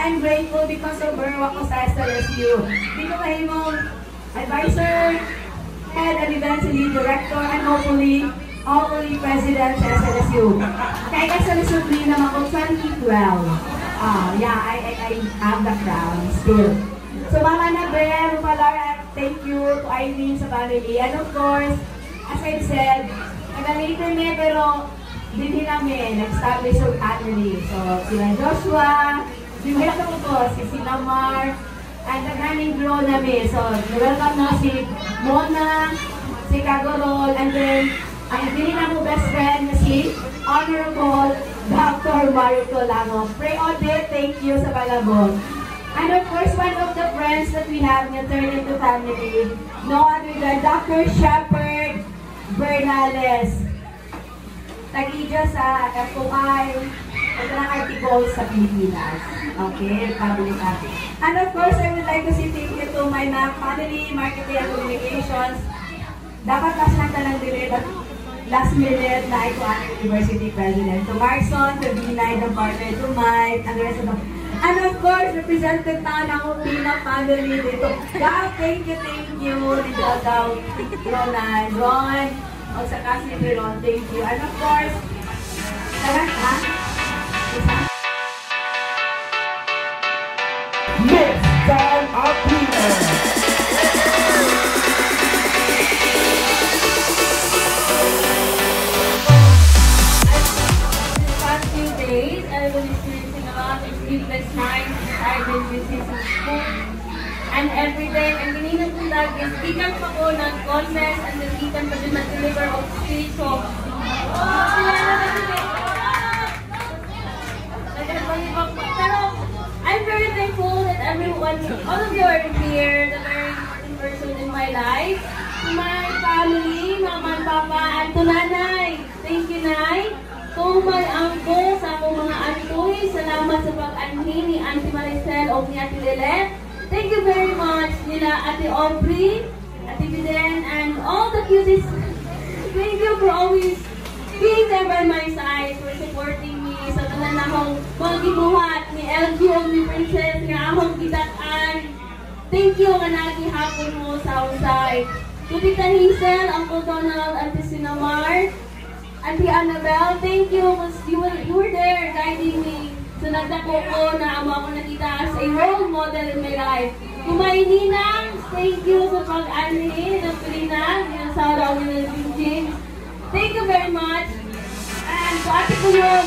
I'm grateful because of Berwak ko sa SLSU. Dito kayo mong advisor, head and events and lead director, and hopefully president sa SLSU. Kaya SLSU naman ako 2012. Yeah, I have the crown still. So Mama Nabel, Rupalara, thank you to Eileen sa family. And of course, as I've said, nag-later niya pero din namin, nag-establish yung family. So, sila Joshua, dinwela ko po, si Sinamar, and nag-running grow namin. So, welcome na si Mona, si Kagorol, and then, ang din na mo best friend na si Honorable Dr. Mario Tolango. Pray audit, thank you sa palabot. And of course, one of the friends that we have na turned into family, no other than Dr. Shepard Bernales. Tag-idya sa FOI, ng articles sa Pilipinas. Okay, public act. And of course, I would like to say thank you to my family, marketing and communications. Dapat last lang talang delete at last minute na ito ang university president. To Marson, to Binay, the partner, to Mike, and the rest of them. And of course, represented na ng Pina family dito. God, thank you. Dito daw, Ron, o sa kasi ni Ron, thank you. And of course, lahat ha? Miss San Aquino. These past few days, I've been experiencing a lot of sleepless nights. I've been busy sa school. And every day, ang gininang tundag is ikan pa ko ng conference and then ikan pa din mag-deliver of speech. So, pero I'm very thankful that everyone, all of you are here, that are in person in my life. To my family, mama and papa, and to nanay. Thank you, Nay. To my uncle, sa akong mga antoy, salamat sa pag-anhi ni Auntie Maricel o ni Ate Lilet. Thank you very much nila Ate Aubrey, Ate Biden, and all the cuties. Thank you for always being there by my side, for supporting me sa tanan akong mga gibuhat ni LG o ni Princess nga akong gitat-an. Thank you nga nagihapon mo sa usay. To Tita Hazel, Uncle Donald, Auntie Sinamar, Auntie Annabelle, thank you because you were there guiding me. So nagdako ko na amo ako nakita as a role model in my life. Kung may ninang, thank you sa pag-ani ng Pilinang, yung sa araw ng James. Thank you very much. And so Ate Kulong,